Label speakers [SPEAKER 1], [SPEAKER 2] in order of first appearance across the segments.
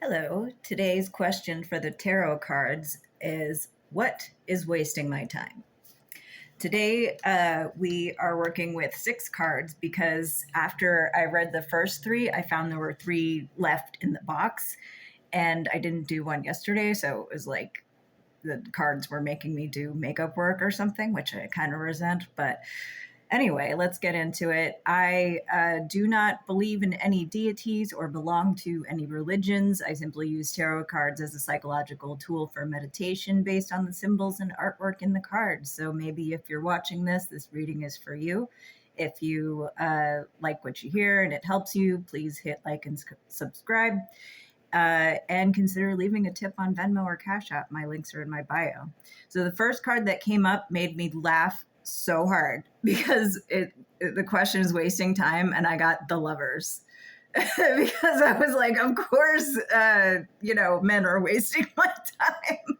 [SPEAKER 1] Hello. Today's question for the tarot cards is, what is wasting my time? Today, we are working with 6 cards because after I read the first 3, I found there were 3 left in the box, and I didn't do one yesterday, so it was like the cards were making me do makeup work or something, which I kind of resent. But anyway, let's get into it. I do not believe in any deities or belong to any religions. I simply use tarot cards as a psychological tool for meditation based on the symbols and artwork in the cards. So maybe if you're watching this reading is for you. If you like what you hear and it helps you, please hit like and subscribe. And consider leaving a tip on Venmo or Cash App. My links are in my bio. So the first card that came up made me laugh so hard because the question is wasting time, and I got the Lovers. Because I was like, of course, men are wasting my time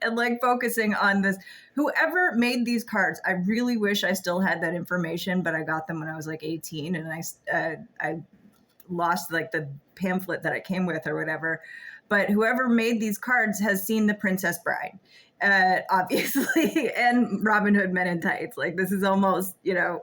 [SPEAKER 1] and like focusing on this. Whoever made these cards, I really wish I still had that information, but I got them when I was like 18, and I lost like the pamphlet that it came with or whatever. But whoever made these cards has seen The Princess Bride, obviously, and Robin Hood Men in Tights. Like, this is almost,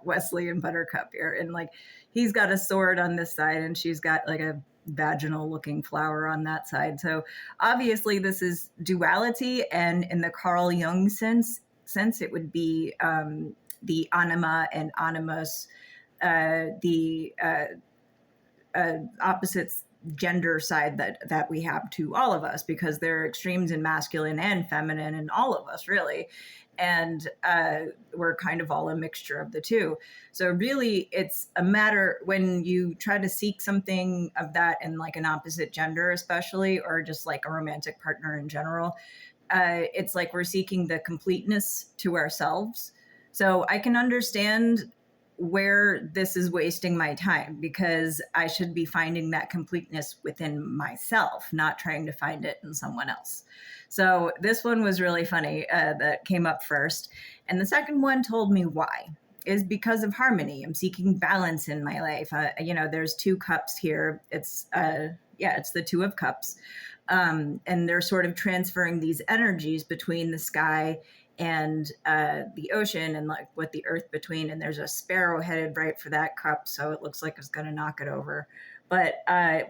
[SPEAKER 1] Wesley and Buttercup here. And like, he's got a sword on this side and she's got like a vaginal looking flower on that side. So obviously this is duality. And in the Carl Jung sense, it would be the anima and animus, the opposites gender side that we have to all of us, because there are extremes in masculine and feminine in all of us, really. And we're kind of all a mixture of the two. So really, it's a matter when you try to seek something of that in like an opposite gender, especially, or just like a romantic partner in general, it's like we're seeking the completeness to ourselves. So I can understand where this is wasting my time, because I should be finding that completeness within myself, not trying to find it in someone else. So this one was really funny that came up first. And the second one told me why. Is because of harmony. I'm seeking balance in my life. There's 2 cups here. It's the 2 of Cups. And they're sort of transferring these energies between the sky and the ocean, and like with the earth between. And there's a sparrow headed right for that cup, so it looks like it's going to knock it over. But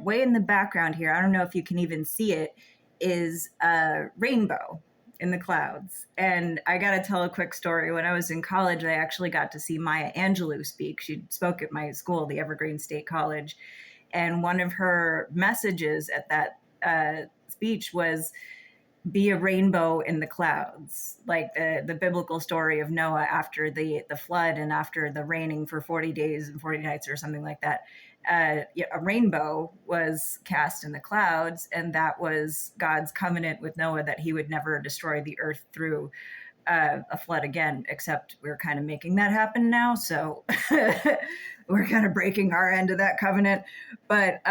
[SPEAKER 1] way in the background here, I don't know if you can even see it, is a rainbow in the clouds. And I got to tell a quick story. When I was in college, I actually got to see Maya Angelou speak. She spoke at my school, the Evergreen State College. And one of her messages at that speech was, be a rainbow in the clouds, like the biblical story of Noah after the flood and after the raining for 40 days and 40 nights or something like that. A rainbow was cast in the clouds, and that was God's covenant with Noah that he would never destroy the earth through a flood again, except we're kind of making that happen now. So we're kind of breaking our end of that covenant. But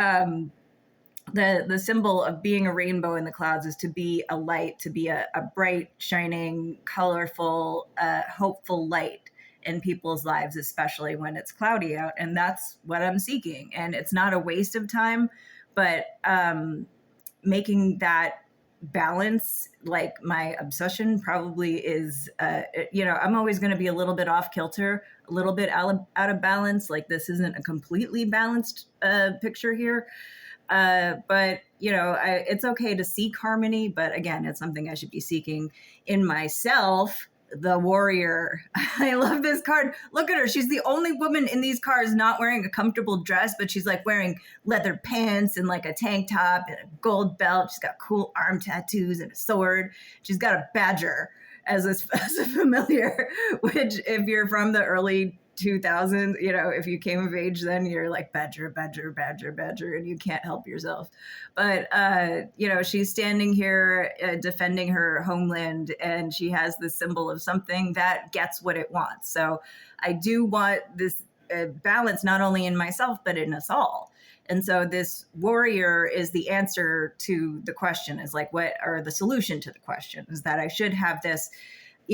[SPEAKER 1] the symbol of being a rainbow in the clouds is to be a light, to be a bright, shining, colorful, hopeful light in people's lives, especially when it's cloudy out. And that's what I'm seeking. And it's not a waste of time, but making that balance, like my obsession probably is, I'm always going to be a little bit off kilter, a little bit out of balance. Like, this isn't a completely balanced picture here. But it's okay to seek harmony, but again, it's something I should be seeking in myself. The Warrior. I love this card. Look at her. She's the only woman in these cards not wearing a comfortable dress, but she's like wearing leather pants and like a tank top and a gold belt. She's got cool arm tattoos and a sword. She's got a badger as a familiar, which if you're from the early 2000s, if you came of age then, you're like badger, badger, badger, badger, and you can't help yourself. But she's standing here defending her homeland, and she has the symbol of something that gets what it wants. So I do want this balance not only in myself but in us all. And so this warrior is the answer to the question, is like, what are the solution to the question, is that I should have this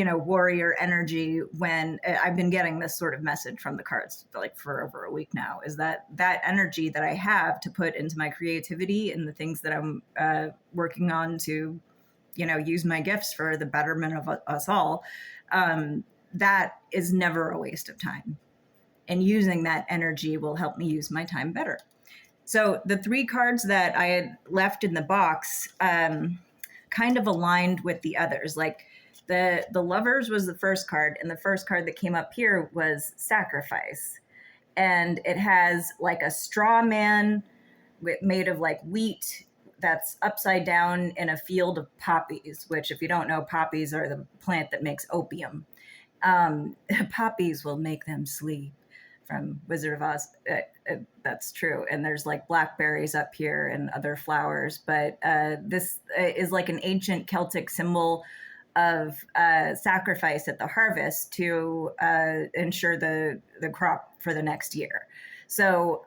[SPEAKER 1] warrior energy when I've been getting this sort of message from the cards like for over a week now, is that energy that I have to put into my creativity and the things that I'm working on to, use my gifts for the betterment of us all. That is never a waste of time. And using that energy will help me use my time better. So the 3 cards that I had left in the box kind of aligned with the others. Like the Lovers was the first card, and the first card that came up here was Sacrifice. And it has like a straw man made of like wheat that's upside down in a field of poppies, which, if you don't know, poppies are the plant that makes opium. Poppies will make them sleep, from Wizard of Oz. That's true. And there's like blackberries up here and other flowers. But this is like an ancient Celtic symbol of sacrifice at the harvest to ensure the crop for the next year. So,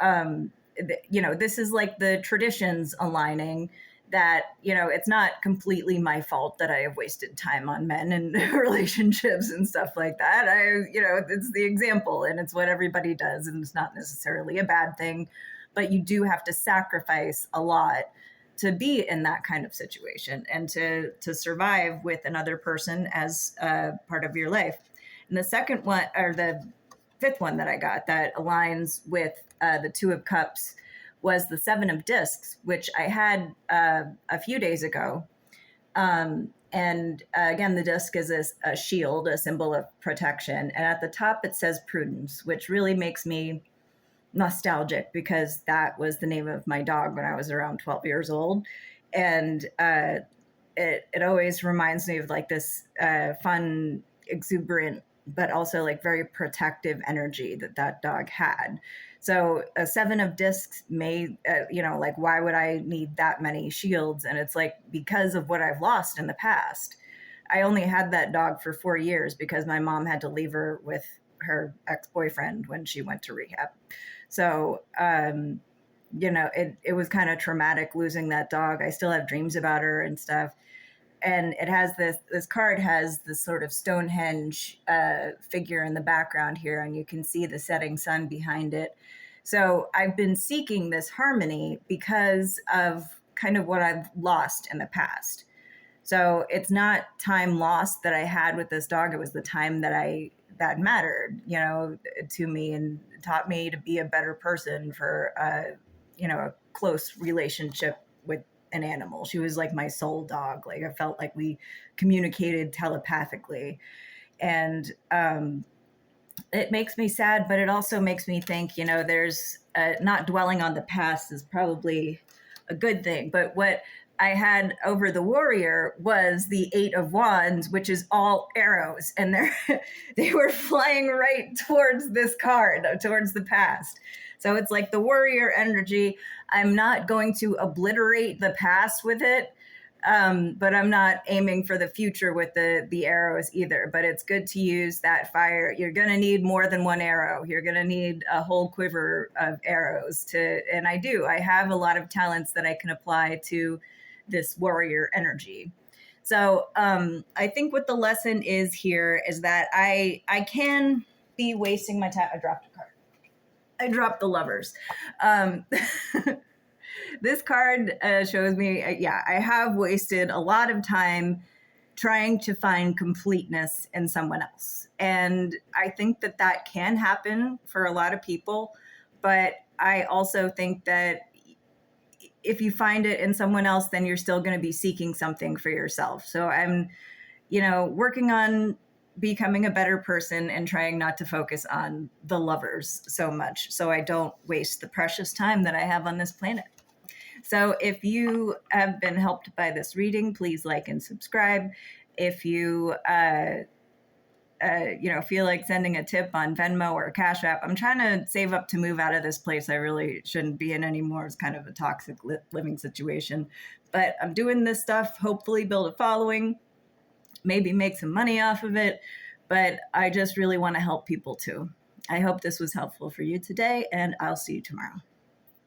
[SPEAKER 1] this is like the traditions aligning, that, it's not completely my fault that I have wasted time on men and relationships and stuff like that. It's the example, and it's what everybody does, and it's not necessarily a bad thing, but you do have to sacrifice a lot to be in that kind of situation and to survive with another person as part of your life. And the second one, or the 5th one that I got that aligns with the 2 of Cups, was the 7 of Discs, which I had a few days ago. And again, the disc is a shield, a symbol of protection. And at the top, it says Prudence, which really makes me nostalgic, because that was the name of my dog when I was around 12 years old. And it always reminds me of like this fun, exuberant, but also like very protective energy that dog had. So a 7 of Discs may, like, why would I need that many shields? And it's like, because of what I've lost in the past. I only had that dog for 4 years because my mom had to leave her with her ex-boyfriend when she went to rehab. So, it was kind of traumatic losing that dog. I still have dreams about her and stuff. And it has this card has this sort of Stonehenge figure in the background here, and you can see the setting sun behind it. So I've been seeking this harmony because of kind of what I've lost in the past. So it's not time lost that I had with this dog. It was the time that mattered, to me, and taught me to be a better person for, a close relationship with an animal. She was like my soul dog. Like, I felt like we communicated telepathically. And it makes me sad, but it also makes me think, there's not dwelling on the past is probably a good thing. But what I had over the Warrior was the 8 of Wands, which is all arrows. And they were flying right towards this card, towards the past. So it's like the Warrior energy. I'm not going to obliterate the past with it, but I'm not aiming for the future with the arrows either. But it's good to use that fire. You're going to need more than one arrow. You're going to need a whole quiver of arrows and I have a lot of talents that I can apply to this Warrior energy. So I think what the lesson is here is that I can be wasting my time. I dropped a card. I dropped the Lovers. This card shows me, I have wasted a lot of time trying to find completeness in someone else. And I think that can happen for a lot of people. But I also think that if you find it in someone else, then you're still going to be seeking something for yourself. So I'm, working on becoming a better person and trying not to focus on the Lovers so much, so I don't waste the precious time that I have on this planet. So if you have been helped by this reading, please like and subscribe. If you feel like sending a tip on Venmo or Cash App, I'm trying to save up to move out of this place I really shouldn't be in anymore. It's kind of a toxic living situation, but I'm doing this stuff, hopefully build a following, maybe make some money off of it, but I just really want to help people too. I hope this was helpful for you today, and I'll see you tomorrow.